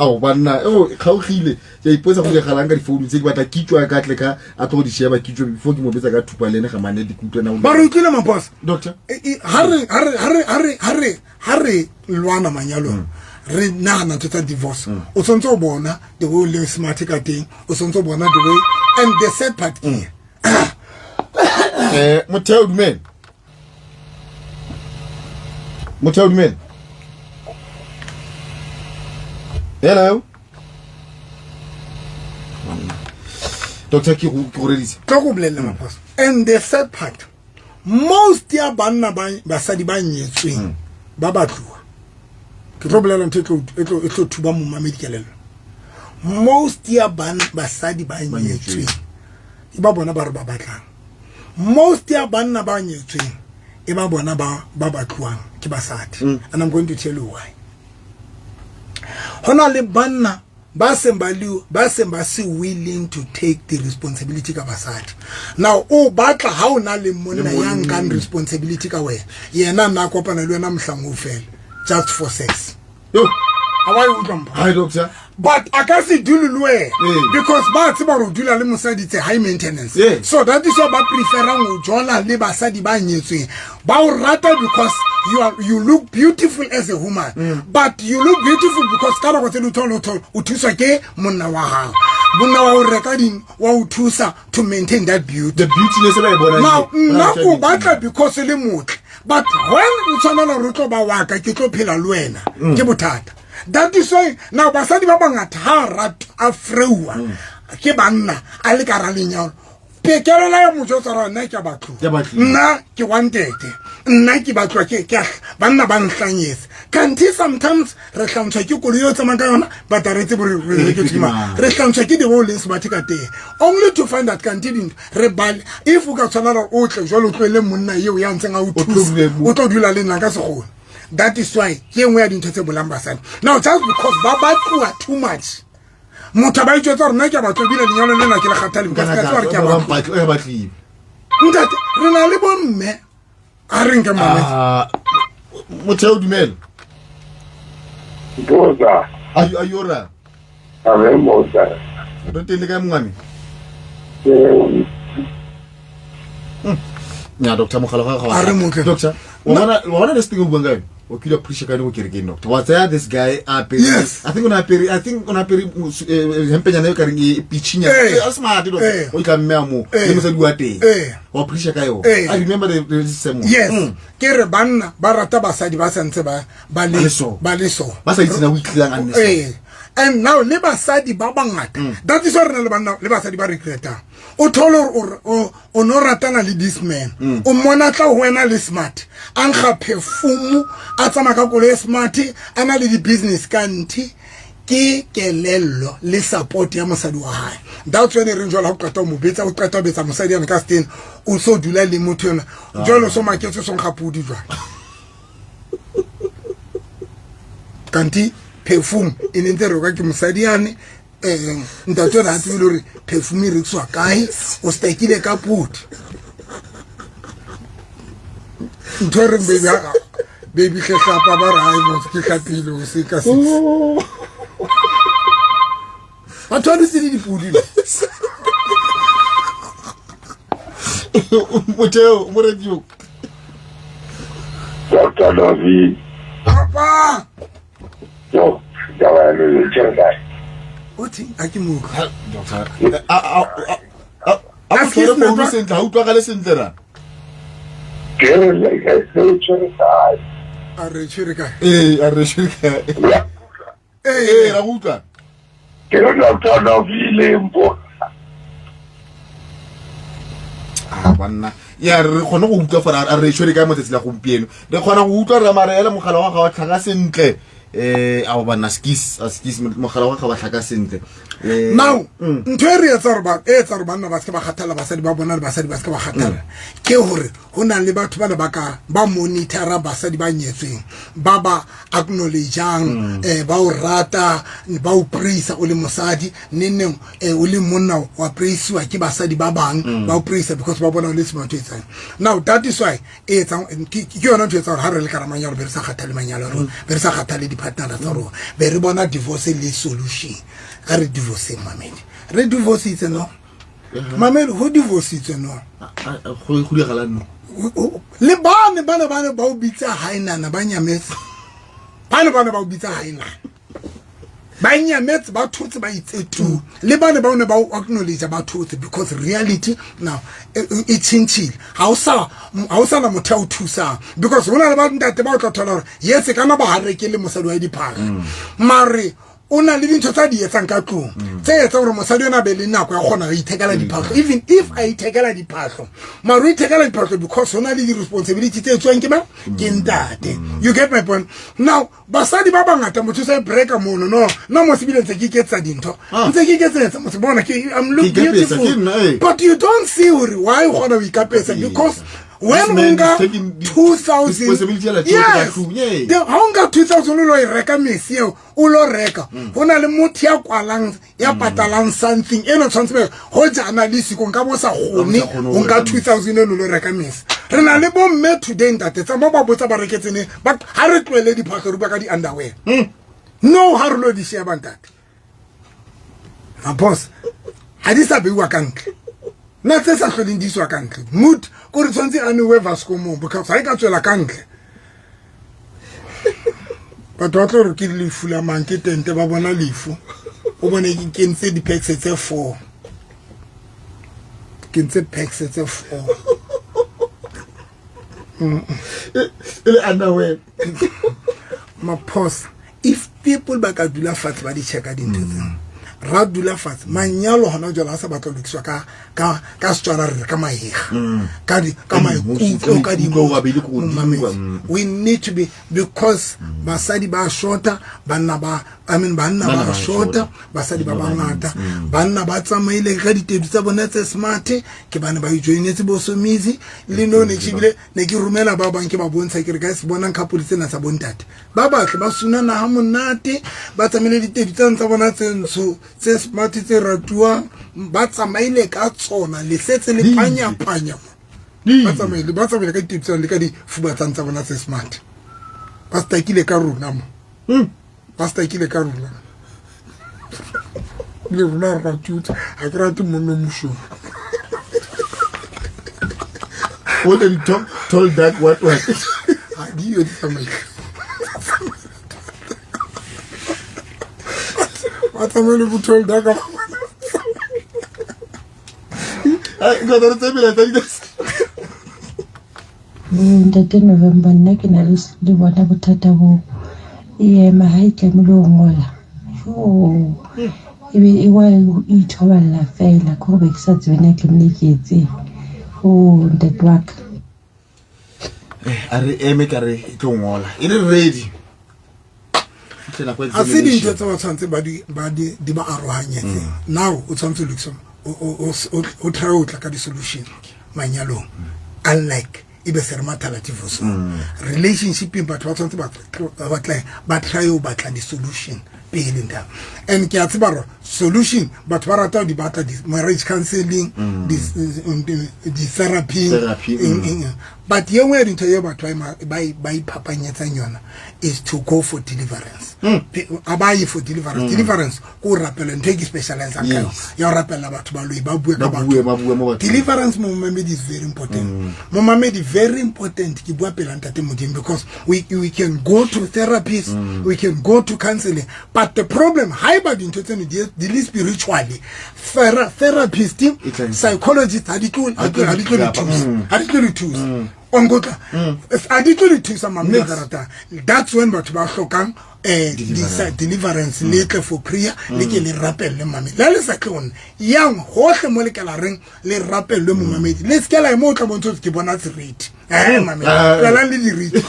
khaogile ya iposa go ga langa di phone tse di batla kitšwa ka tle ka a tlo di sheba kitšwa before ke mo betsa ka thupa lene ga mane di kutlwana ba re utlile ma boss doctor hare lwana manyalo re nana tsa divorce o sontso bona the way le smart ka teng o sontso bona the way and the sad part mo tell the man hello Doctor ki go reditse tlo go bolella ma boss and the sad part most ya banna ba basadi ba nyetsweng ba batluwa ke tlo bolella ntho etlo thuba mo mamedikelelo most ya basadi ba nyetsweng e ba bona ba re ba batlang most ya banna ba nyetsweng e ba bona ba tluang ke basadi, and I'm going to tell you why. Hona le banna ba se willing to take the responsibility ka basadi. Now o batla ha ona le monna yang kan responsibility ka wena, yena na kopana le wena mhlango fela just for sex. Yo, how are you, hi doctor. But I can't see dululwe because ba tseba ro dula le mosadi it's a high maintenance. So that is why ba prefer go jola le basadi ba nyetsweng. Ba o rata because you look beautiful as a woman. But you look beautiful because kana go tsela uthola o thusa ke monna wa gago. Monna wa o rekading wa o thusa to maintain that beauty. The beautiness ba e bona. Now na go batla because le motle. But when o tshwana re tlo ba wa ka ke tlo phela le wena ke bothata. That is why now basadi ba bangata ha rat afrewa ke banna a le ka ra lenyalo pekela ya motho tsara nna ke batlo nna ke wanted nna ke batlo ke banna ba nhlanyetse kanti sometimes re hlantshwa ke kolio tsa maka yona ba taretse bore re ke tima re hlantshwa ke the whole is batika te only to find that continue re bal if o ka tsana ra o tle jalo tlwele monna yeo ya ntseng a o thusa o tlo dula le nna ka segone. That is why ke ngwe ya dintho tse bolambasane. Now just because ba tlua too much motho ba itse tsore nna ke batlo bile lenyalo le nna ke le khathale because ka tsore ke ba batli ntate re na le bomme a re nka mama motho o dumela Boza ayora ave moza don't tell ka mngane nya doctor mogala ga a re motho doctor wana le stingo bua ngayo o kile appreciate ka go kerekeng doctor what's this guy yes. I think on a peri hempenyana yo ka reng e pitchinya a smart doctor o ka mmea mo le mo sa diwa teng o appreciate ka yo. I remember the same yes ke re banna ba rata basadi ba santse ba le so ba sa itsina o itlang anne. And now le basadi ba bangata that is why re le banna le basadi ba regreta o tholo o no ratana le this man o mona tla wena le smart an ga perfume a tsama ka kole smart ana le di business kanti ke kelello le support ya mosadi wa hae. That's when re njola go qeta mo betsa o qeta betsa mosadi ya ka stene o so dula le motho yona jolo so maketse so ngapudi jwa kanti perfume inentero ka ke mosadi yane ntate ra tse le re perfume re tswa kae o stekile ka puti ntore baby ke hlapa ba ra ai mo ke hlapile o se ka se atwa di di pudi motho mo radio Dr. David papa yo dawa le chenga oti akimuka doctor a ke re mo sentle ha utlwa ka le sentle ra kere le ke chenga a re tshwere ka a re shika ra utlwa kere Dr. David lembo banna ya re khona go utlwa fara a re tshwere ka motse la gompieno re khona go utlwa re mara ela mogala wa ga wa tlhaga sentle a ba na skis mogala wa ga wa tlhaga sentle now ntwere ya tsarba tsarba banna ba se ba khathala basadi ba bona basadi ba se ba khathala ke hore hona le batho ba baka ba monitora basadi ba nyetsweng ba acknowledgeang ba o rata ba o praise o le mosadi nenneng o le monna wa praise wa ke basadi ba bang ba o praise because ba bona le se batho etsang. Now that is why ke yona ntwe tsa ha re le karamanyalo be re sa khathale manyalo ro be re sa khathale di partner tsa ro be re bona divorce le solution a re divorce mamedi re divorce itse no mamedi ho divorce itse no go le galano le bana ba o bitsa hainana ba nyametse bana ba o bitsa hainana ba nyametse ba thotse ba itse tu le bana ba o ne ba o acknowledge ba thotse because reality now it's changing how sa na motho o thusa because hona le ba ntate ba o tla thola yes kana ba hareke le mosadi wa diphaka mare ona le dintho tsa di etsang ka tlong tse etsa gore mosadi yona be le nako ya gona go ithekela diphahlo even if I ithekela diphahlo maro ithekela diphahlo because ona le di responsibility tse tswang ke ba ke ntate. You get my point. Now basadi ba bangata motho se breaka mono no mo sibile ntse ke ketsa dintho ntse ke ketsa mo se bona ke I'm look beautiful but you don't see why gona o ikapesa because when man unga is taking the 2000 responsibility la yes tjhelete ka tlung, yeah. the unga 2000 lo reka mesi eo o lo reka hona le motho ya kwalang ya patalang something eno tshwantse ho jana le siko nka bo sa gone unga 2000 lo reka mesi re na le bo mme today ntate tsa ba botsa ba reketsene ba ha re tlwele di phakere ba ka di underwear no ha re lo di share bantate a boss ha di sa beiwa kantle na tse sa hloleng di swa kantle mood ko re tshwantse a newe Vasco mo because ha e ka tswela kantle batho ba tlo re ke lefu la mang ke tente ba bona lefu o bone ke kentse di packs tse 4 ke ntse packs tse 4 ele underwear ma pause if people ba ka dula fatshe ba di checka dintho tse ra dula fatshe manyalo hona jwala sa batla lokiswa ka setswana re ka maega ka maikutlo ka di we need to be because basadi ba shorta banna ba banna ba shorta basadi ba bangata banna ba tsamaile ka ditedu tsa bona tse smart ke bana ba joinetse bo somizi le no ne tshibile ne ke rumela ba bang ke ba bontsha ke re guys bona couple tsena sa bontate ba batle ba suna na ha monate ba tsamaile ditedu tsa bona tsentsho tse smart tse ratuwa ba tsamaile ka tsona le setse le panya ba tsamaile ka ditedu tsa le ka di fuba tsa bona tse smart ba stakile ka rona mo Basta kile ka runa. Le runa ra tuta, a krati mono musho. What did you told that what? I give you the what am I going to tell that? I got to tell me like this. Ntate November nna ke na le bona bothata bo ma ha itlamile o ngola ebe e wa ithoballa fela go be ke sa tsena ke mleketse ntate wa ka are eme ka re tlo ngola e re ready a se di ntse ba tshwantse ba di ba arohanyetse now o tshwantse lokisa o try o tla ka di solution manyalong unlike ibe sermatalative so relationship in batho ba tshwantse ba try o batla di solution pele nda and ke a tseba solution batho ba rata di batla di marriage counseling di therapy but yengwe ntho ye batho ba iphapanyetsa yona is to go for deliverance abayi for deliverance ko rapela ntho ke specialize ka ya rapela batho ba loyi ba bue ka batho deliverance mo mamedi is very important mo mamedi very important ke bua pela ntate modimo because we can go to therapists we can go to counseling but the problem high bad into the spiritually therapist psychologist had it tools ongota adituli thusa mamela karata that's when batho ba hlokang deliverance letle for prayer le ke le rapelle mame la le sa tlone yang hohle mo le kala reng le rapelle mo mamedi le skela mo tla bontso ke bona tsiriti mame kala le diriti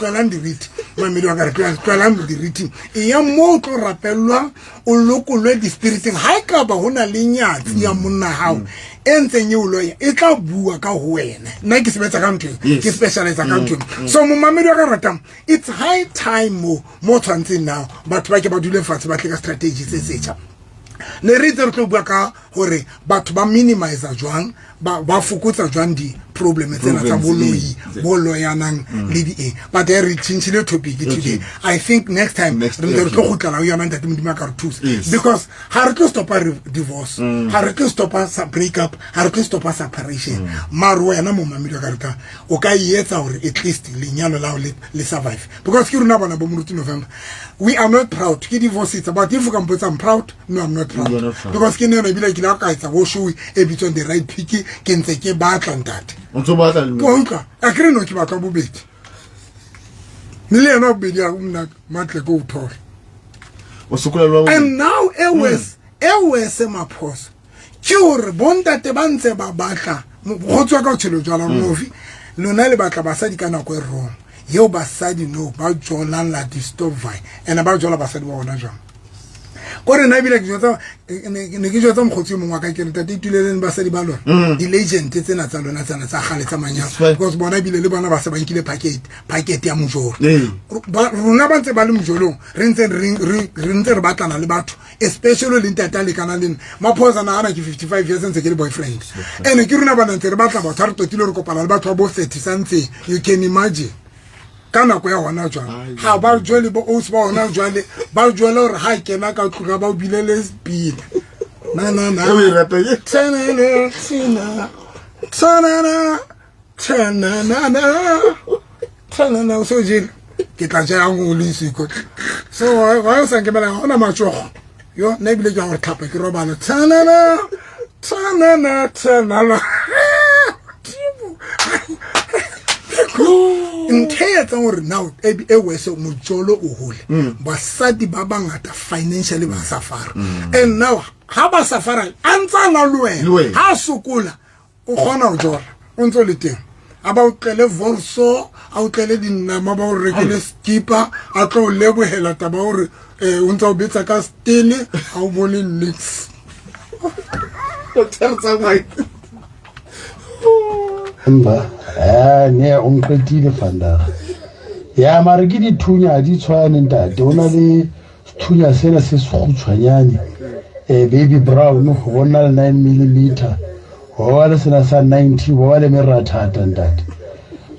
mame lo ka kala le diriti ya mo tlo rapellwa o lokolwe di spiriting ha ka ba hona le nyatsi ya monna hao entseng yo loya e tla bua ka ho wena nna ke sebetsa ka ntwe ke specialize ka ntwe so mo mamedi wa ka rata it's high time mo tshwantseng now batho ba ke ba dule fatshe ba tle ka strategy tse setšha ne re tse re tlo bua ka gore batho ba minimize jwang ba fokotsa jwang di problem tsena tsa boloi boloyanang le di but re change the topic today I think next time re tlo go tla yona ntate modimo ka re thusa because ha re tlo stop divorce ha re tlo stop break up ha re tlo stop separation maro wena mo mamedi ka reta o ka yetsa gore at least lenyalo la le survive because ke runa bona bo mo November we are not proud ke divorce it's about if you can put I'm proud no I'm not proud because ke ne re bila ke la ka etsa go show e bitson the right pick ke ntse ke batla ntate ontso batla le mo nka a kre no ke batla bobedi nile no bobedi a mna matle go uthola o sokola lo and now always maphoso ke hore bontate ba ntse ba batla go tswa ka tshelo jwala movie lona le batla basadi ka nako e wrong yo basadi no ba jola la disturb vai and ba jola basadi ba bona jwang kore na bile ke jotsa ne ke jotsa mogotsi mongwe ka ke ntate ituleleng ba sa di balona di legend tsena tsa lona tsana tsa gale tsa manyalo because bona bile le bona ba se ba nkile packet ya mojolo rona ba ntse ba le mojolong re ntse re batlana le batho especially le ntata le kana le Maphosa na ana ke 55 years ntse ke le boyfriend ene ke runa ba ntse re batla batho re totile re kopana le batho ba bo 30 something you can imagine kana ko ya hona jwana ha ba jwale bo os ba hona jwale ba jwale hore ha kena ka tloga ba bilele speed na o e rata ye tsanana so je ke tla ja ngo le siko so wa sa ke bela hona matshogo yo na bile ja gore thapa ke robala tsanana nthe tsa gore now e wese mojolo o hole basadi ba bangata financially ba safara and now ha ba safara antsa na lwe ha sokola o khona o jora o ntse le teng aba o tlele vorso a o tlele dinama ba o rekele skipper a tlo lebohela taba hore o ntse o betsa ka stele ha o bone nix o tsa mai ne o nqetile fanda ya mare ke dithunya di tshwane ntate ona le thunya sena se segutshwanyane baby brown go bona le 9 mm go le sena sa 90 go le merathata ntate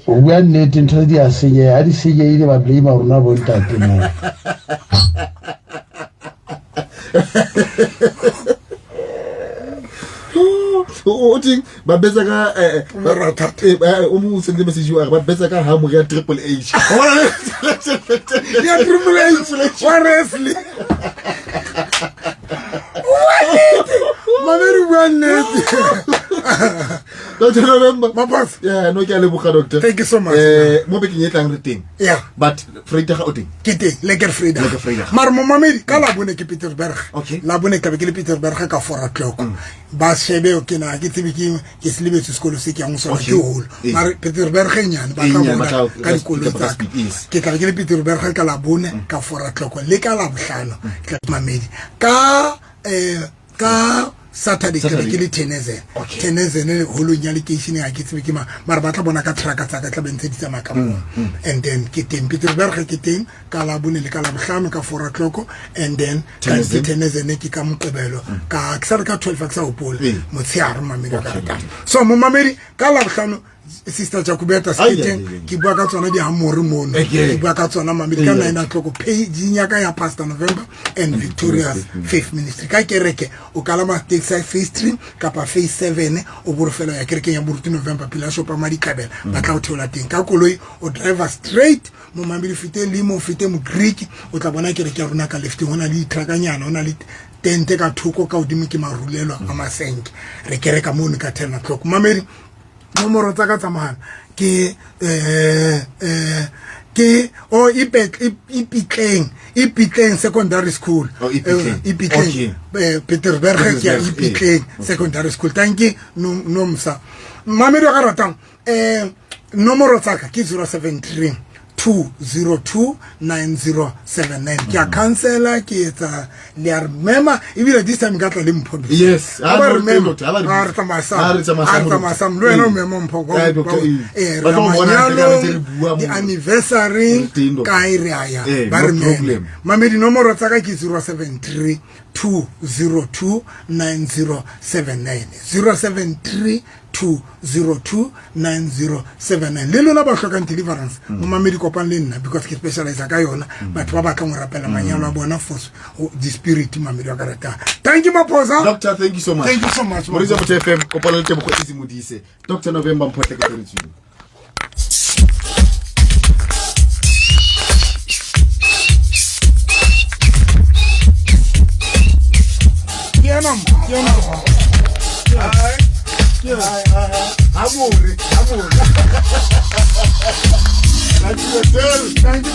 o bua nnete ntho di a senye a di senye ile ba blame rona bo ntate mo o ting ba betsa ka o mo sende message wa ba betsa ka ha mo ya Triple H ya Triple H wa wrestling Mameri bua Dr. November Maphosa yeah no ke a leboga doctor thank you so much mo be ke nyetlang re teng yeah but Freida ga o teng ke teng Lekker Freida mar mo Mameri ka la bone ke Pietersburg la bone ka be ke le Pietersburg ka 4 o'clock ba shebe o kena ke tsebe ke selebe se sekolo se ke yang so ke hole mar Pietersburg nyane ba ka bona ka dikolo tsa ke ka ke le Pietersburg ka la bone ka 4 o'clock le ka la bohlano ke Mamedi ka Saturday ke le Tenezen le holo nya le keishine a ke tsebe ke mara ba tla bona ka traka tsa ka tla bentse di tsama ka mo and then ke teng Pietersburg ke teng ka la bone le ka la bohlano ka 4 o'clock and then ka Tenezen ke ka Moqebelo ka tsara ka 12 ka sa opola motshiare Mamedi ka rata so mo Mamedi ka la bohlano sister Jakubeta skiteng ke bua ka tsona di hamore mono ke bua ka tsona Mamedi ka 9 o'clock page nya ka ya Pastor November and Victoria's Faith Ministry ka kereke o kalama Texas Faith Stream kapa Faith 7 o borofela ya kereke ya Buruti November pila shopa mari kabela ba tla o thola teng ka koloi o driver straight mo Mamedi fite limo fite mo Greek o tla bona kereke ya rona ka left hona le trakanyana hona le tente ka thoko ka odimo ke marulelo a masenke re kereka mo ka 10 o'clock Mamedi nomoro tsa ka tsamana ke o ipitleng secondary school ipitleng Pietersburg ke ipitleng secondary school thank you nomsa Mamedi wa ka ratang nomoro tsa ka ke 073 2029079 ke a cancela ke etsa le a remember ebile this time ka tla le mpho yes aba remember a re tsamasa lo eno memo mpho go the anniversary ka ire aya ba remember Mamedi nomoro tsa ka ke 073 2029079 073-202-9079 le lona ba hlokang deliverance mo Mamedi kopang le nna because ke specialize ka yona batho ba batla go rapela manyalo a bona for the spirit Mamedi wa karata thank you Maphosa doctor thank you so much Moriza Motho FM kopana le tebo go easy modise Dr. November Mphohle ka tswile Amore. Thank you.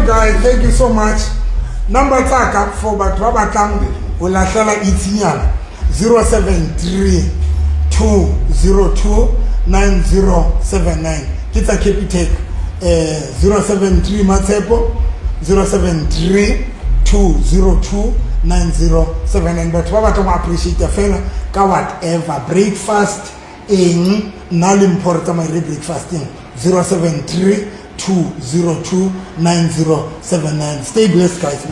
guy, thank you so much. Number tsaka for batho ba batlang o lahlela itsinyana 073 202 9079. Kita Capitec 073 Matsepo 073 202 9079. But what I appreciate the fella ka whatever breakfast in Nalimporta my breakfasting 073 202 9079. Stay blessed, guys.